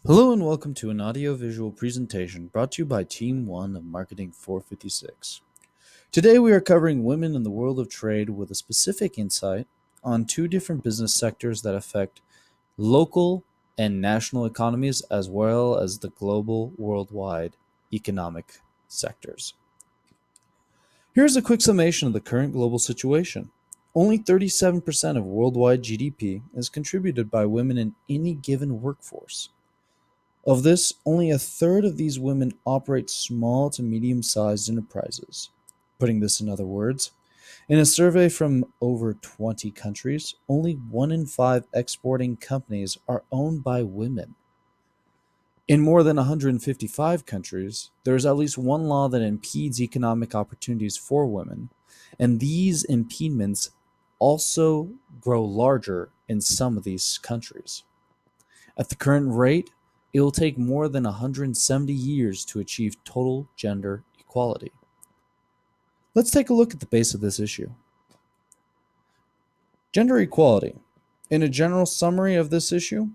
Hello and welcome to an audio-visual presentation brought to you by Team 1 of Marketing 456. Today we are covering women in the world of trade with a specific insight on two different business sectors that affect local and national economies as well as the global worldwide economic sectors. Here's a quick summation of the current global situation. Only 37% of worldwide GDP is contributed by women in any given workforce. Of this, only a third of these women operate small to medium-sized enterprises. Putting this in other words, in a survey from over 20 countries, only 1 in 5 exporting companies are owned by women. In more than 155 countries, there is at least one law that impedes economic opportunities for women, and these impediments also grow larger in some of these countries. At the current rate, it will take more than 170 years to achieve total gender equality. Let's take a look at the base of this issue. Gender equality. In a general summary of this issue,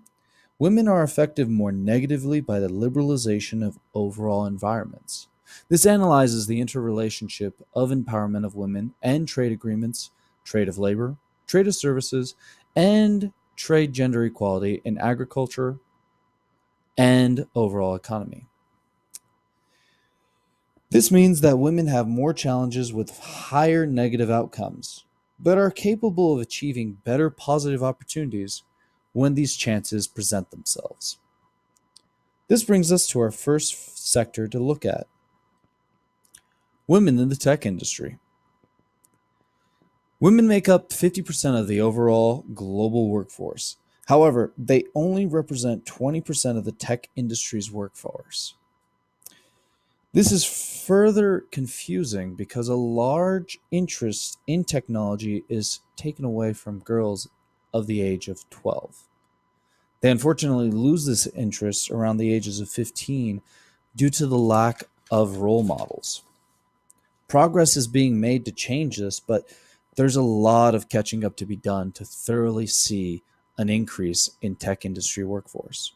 women are affected more negatively by the liberalization of overall environments. This analyzes the interrelationship of empowerment of women and trade agreements, trade of labor, trade of services, and trade gender equality in agriculture and overall economy. This means that women have more challenges with higher negative outcomes, but are capable of achieving better positive opportunities when these chances present themselves. This brings us to our first sector to look at: women in the tech industry. Women make up 50% of the overall global workforce. However, they only represent 20% of the tech industry's workforce. This is further confusing because a large interest in technology is taken away from girls of the age of 12. They unfortunately lose this interest around the ages of 15 due to the lack of role models. Progress is being made to change this, but there's a lot of catching up to be done to thoroughly see an increase in tech industry workforce.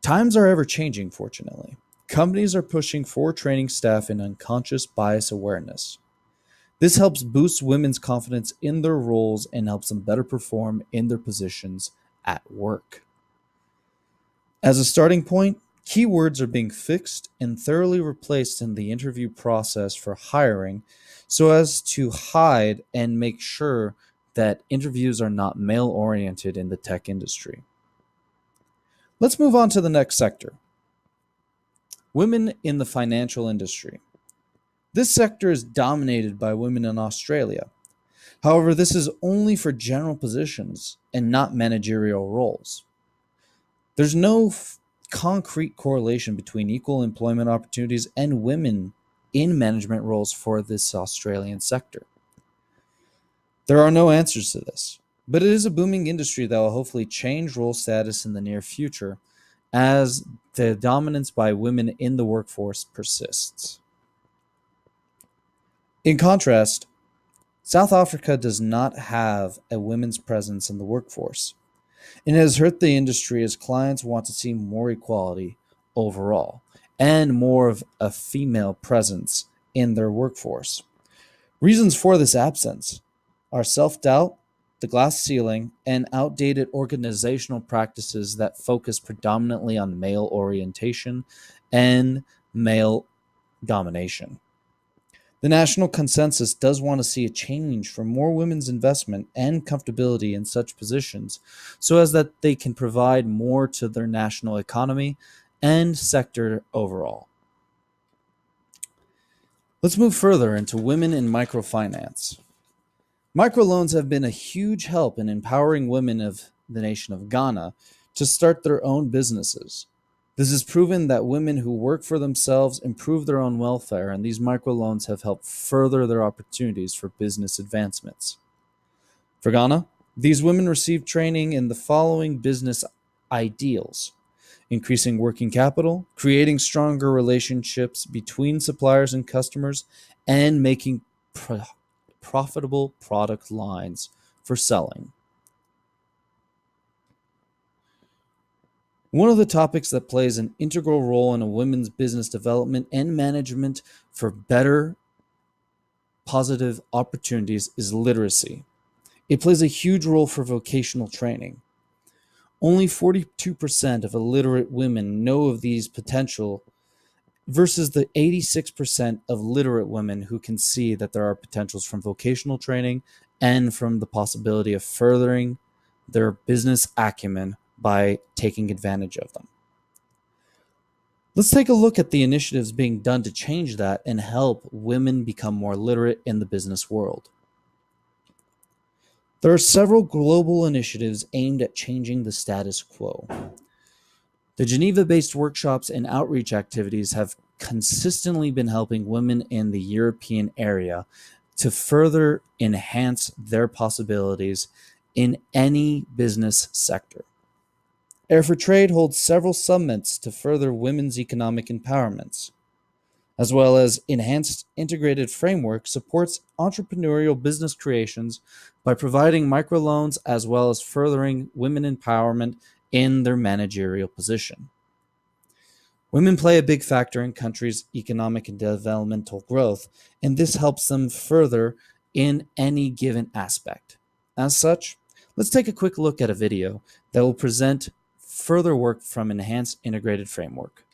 Times are ever changing, fortunately. Companies are pushing for training staff in unconscious bias awareness. This helps boost women's confidence in their roles and helps them better perform in their positions at work. As a starting point, keywords are being fixed and thoroughly replaced in the interview process for hiring so as to hide and make sure that interviews are not male-oriented in the tech industry. Let's move on to the next sector: women in the financial industry. This sector is dominated by women in Australia. However, this is only for general positions and not managerial roles. There's no concrete correlation between equal employment opportunities and women in management roles for this Australian sector. There are no answers to this, but it is a booming industry that will hopefully change role status in the near future as the dominance by women in the workforce persists. In contrast, South Africa does not have a women's presence in the workforce. It has hurt the industry as clients want to see more equality overall and more of a female presence in their workforce. Reasons for this absence are self-doubt, the glass ceiling, and outdated organizational practices that focus predominantly on male orientation and male domination. The national consensus does want to see a change for more women's investment and comfortability in such positions so as that they can provide more to their national economy and sector overall. Let's move further into women in microfinance. Microloans have been a huge help in empowering women of the nation of Ghana to start their own businesses. This has proven that women who work for themselves improve their own welfare, and these microloans have helped further their opportunities for business advancements. For Ghana, these women receive training in the following business ideals: increasing working capital, creating stronger relationships between suppliers and customers, and making profitable product lines for selling. One of the topics that plays an integral role in a women's business development and management for better positive opportunities is literacy. It plays a huge role for vocational training. Only 42% of illiterate women know of these potential versus the 86% of literate women who can see that there are potentials from vocational training and from the possibility of furthering their business acumen by taking advantage of them. Let's take a look at the initiatives being done to change that and help women become more literate in the business world. There are several global initiatives aimed at changing the status quo. The Geneva-based workshops and outreach activities have consistently been helping women in the European area to further enhance their possibilities in any business sector. Air for Trade holds several summits to further women's economic empowerments, as well as Enhanced Integrated Framework supports entrepreneurial business creations by providing microloans as well as furthering women empowerment in their managerial position. Women play a big factor in countries' economic and developmental growth, and this helps them further in any given aspect. As such, let's take a quick look at a video that will present further work from Enhanced Integrated Framework.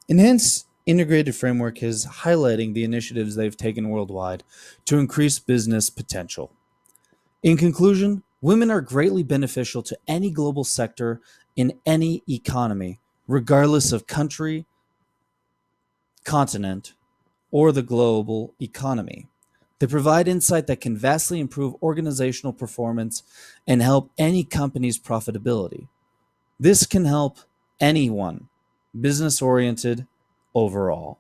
Enhanced Integrated Framework is highlighting the initiatives they've taken worldwide to increase business potential. In conclusion, women are greatly beneficial to any global sector in any economy, regardless of country, continent, or the global economy. They provide insight that can vastly improve organizational performance and help any company's profitability. This can help anyone business-oriented overall.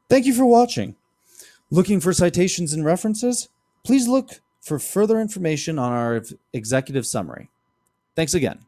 Thank you for watching. Looking for citations and references? Please look for further information on our executive summary. Thanks again.